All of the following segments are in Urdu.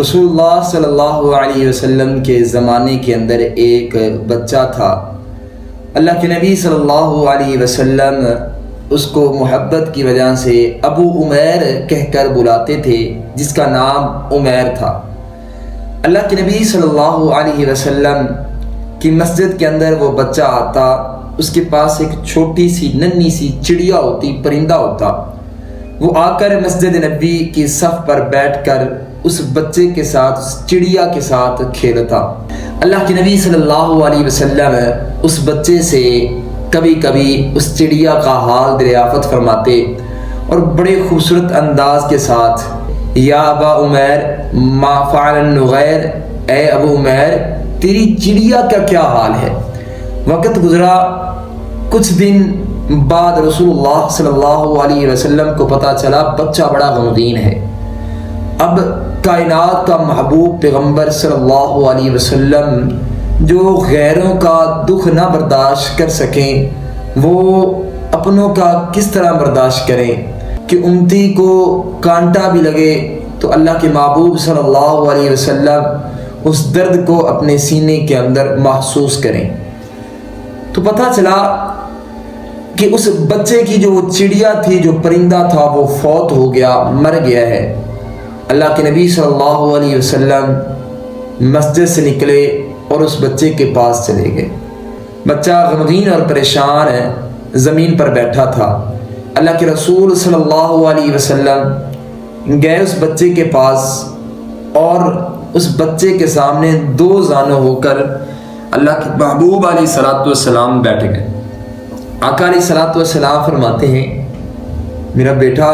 رسول اللہ صلی اللہ علیہ وسلم کے زمانے کے اندر ایک بچہ تھا۔ اللہ کے نبی صلی اللہ علیہ وسلم اس کو محبت کی وجہ سے ابو عمیر کہہ کر بلاتے تھے، جس کا نام عمیر تھا۔ اللہ کے نبی صلی اللہ علیہ وسلم کی مسجد کے اندر وہ بچہ آتا، اس کے پاس ایک چھوٹی سی ننھی سی چڑیا ہوتی، پرندہ ہوتا۔ وہ آ کر مسجد نبی کی صف پر بیٹھ کر اس بچے کے ساتھ، اس چڑیا کے ساتھ کھیلتا۔ اللہ کے نبی صلی اللہ علیہ وسلم اس بچے سے کبھی کبھی اس چڑیا کا حال دریافت فرماتے اور بڑے خوبصورت انداز کے ساتھ، یا ابا عمیر ما فعل النغیر، اے ابو عمیر تیری چڑیا کا کیا حال ہے؟ وقت گزرا، کچھ دن بعد رسول اللہ صلی اللہ علیہ وسلم کو پتہ چلا بچہ بڑا غمگین ہے۔ اب کائنات کا محبوب پیغمبر صلی اللہ علیہ وسلم جو غیروں کا دکھ نہ برداشت کر سکیں، وہ اپنوں کا کس طرح برداشت کریں کہ امتی کو کانٹا بھی لگے تو اللہ کے محبوب صلی اللہ علیہ وسلم اس درد کو اپنے سینے کے اندر محسوس کریں۔ تو پتہ چلا کہ اس بچے کی جو چڑیا تھی، جو پرندہ تھا، وہ فوت ہو گیا، مر گیا ہے۔ اللہ کے نبی صلی اللہ علیہ وسلم مسجد سے نکلے اور اس بچے کے پاس چلے گئے۔ بچہ غمگین اور پریشان ہے، زمین پر بیٹھا تھا۔ اللہ کے رسول صلی اللہ علیہ وسلم گئے اس بچے کے پاس اور اس بچے کے سامنے دو زانوں ہو کر اللہ کے محبوب علیہ الصلوۃ والسلام بیٹھ گئے۔ آقا علیہ الصلوۃ والسلام فرماتے ہیں، میرا بیٹا،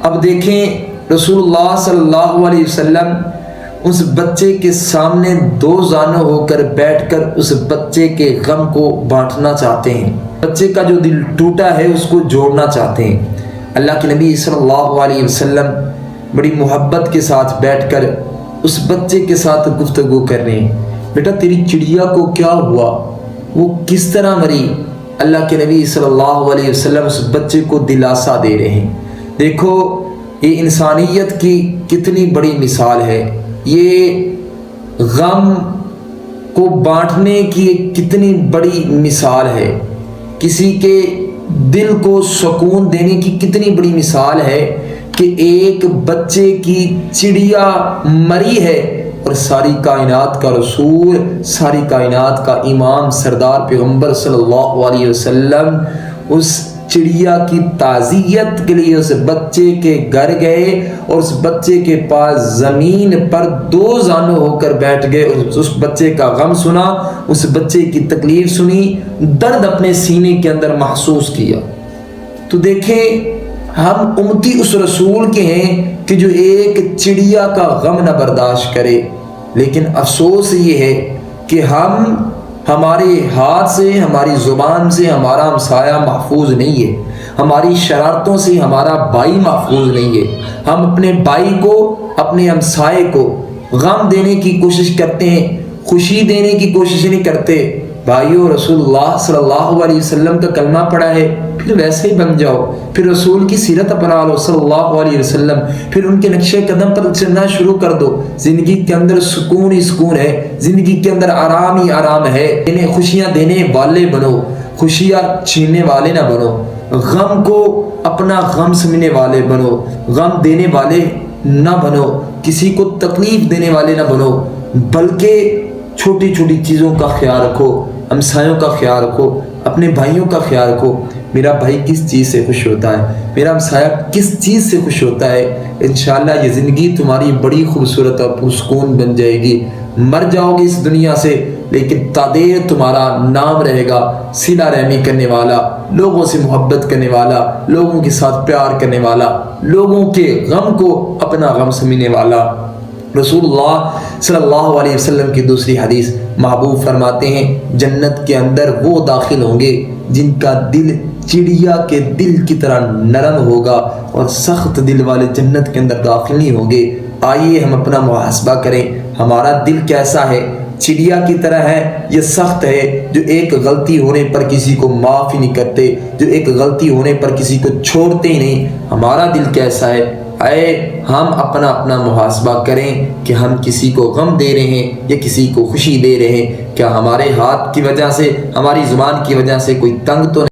اب دیکھیں رسول اللہ صلی اللہ علیہ وسلم اس بچے کے سامنے دو زانوں ہو کر بیٹھ کر اس بچے کے غم کو بانٹنا چاہتے ہیں، بچے کا جو دل ٹوٹا ہے اس کو جوڑنا چاہتے ہیں۔ اللہ کے نبی صلی اللہ علیہ وسلم بڑی محبت کے ساتھ بیٹھ کر اس بچے کے ساتھ گفتگو کر رہے ہیں، بیٹا تیری چڑیا کو کیا ہوا، وہ کس طرح مری؟ اللہ کے نبی صلی اللہ علیہ وسلم اس بچے کو دلاسا دے رہے ہیں۔ دیکھو یہ انسانیت کی کتنی بڑی مثال ہے، یہ غم کو بانٹنے کی کتنی بڑی مثال ہے، کسی کے دل کو سکون دینے کی کتنی بڑی مثال ہے کہ ایک بچے کی چڑیا مری ہے اور ساری کائنات کا رسول، ساری کائنات کا امام، سردار پیغمبر صلی اللہ علیہ وسلم اس چڑیا کی تعزیت کے لیے اس بچے کے گھر گئے اور اس بچے کے پاس زمین پر دو زانوں ہو کر بیٹھ گئے، اس بچے کا غم سنا، اس بچے کی تکلیف سنی، درد اپنے سینے کے اندر محسوس کیا۔ تو دیکھیں ہم امتی اس رسول کے ہیں کہ جو ایک چڑیا کا غم نہ برداشت کرے، لیکن افسوس یہ ہے کہ ہمارے ہاتھ سے، ہماری زبان سے ہمارا ہمسایہ محفوظ نہیں ہے، ہماری شرارتوں سے ہمارا بھائی محفوظ نہیں ہے۔ ہم اپنے بھائی کو، اپنے ہمسائے کو غم دینے کی کوشش کرتے ہیں، خوشی دینے کی کوشش نہیں کرتے۔ بھائیو، رسول اللہ صلی اللہ علیہ وسلم کا کلمہ پڑھا ہے، پھر ویسے ہی بن جاؤ، پھر رسول کی سیرت اپنا لو صلی اللہ علیہ وسلم، پھر ان کے نقش قدم پر چلنا شروع کر دو۔ زندگی کے اندر سکون ہی سکون ہے، زندگی کے اندر آرام ہی آرام ہے۔ انہیں خوشیاں دینے والے بنو، خوشیاں چھیننے والے نہ بنو۔ غم کو اپنا غم سمجھنے والے بنو، غم دینے والے نہ بنو، کسی کو تکلیف دینے والے نہ بنو، بلکہ چھوٹی چھوٹی چیزوں کا خیال رکھو، ہمسایوں کا خیال رکھو، اپنے بھائیوں کا خیال رکھو۔ میرا بھائی کس چیز سے خوش ہوتا ہے، میرا ہمسایہ کس چیز سے خوش ہوتا ہے، انشاءاللہ یہ زندگی تمہاری بڑی خوبصورت اور پرسکون بن جائے گی۔ مر جاؤ گے اس دنیا سے، لیکن تادیر تمہارا نام رہے گا، صلہ رحمی کرنے والا، لوگوں سے محبت کرنے والا، لوگوں کے ساتھ پیار کرنے والا، لوگوں کے غم کو اپنا غم سمجھنے والا۔ رسول اللہ صلی اللہ علیہ وسلم کی دوسری حدیث محبوب فرماتے ہیں، جنت کے اندر وہ داخل ہوں گے جن کا دل چڑیا کے دل کی طرح نرم ہوگا، اور سخت دل والے جنت کے اندر داخل نہیں ہوں گے۔ آئیے ہم اپنا محاسبہ کریں، ہمارا دل کیسا ہے؟ چڑیا کی طرح ہے یہ سخت ہے، جو ایک غلطی ہونے پر کسی کو معاف ہی نہیں کرتے، جو ایک غلطی ہونے پر کسی کو چھوڑتے ہی نہیں؟ ہمارا دل کیسا ہے؟ آئے ہم اپنا محاسبہ کریں کہ ہم کسی کو غم دے رہے ہیں یا کسی کو خوشی دے رہے ہیں. کیا ہمارے ہاتھ کی وجہ سے، ہماری زبان کی وجہ سے کوئی تنگ تو نہیں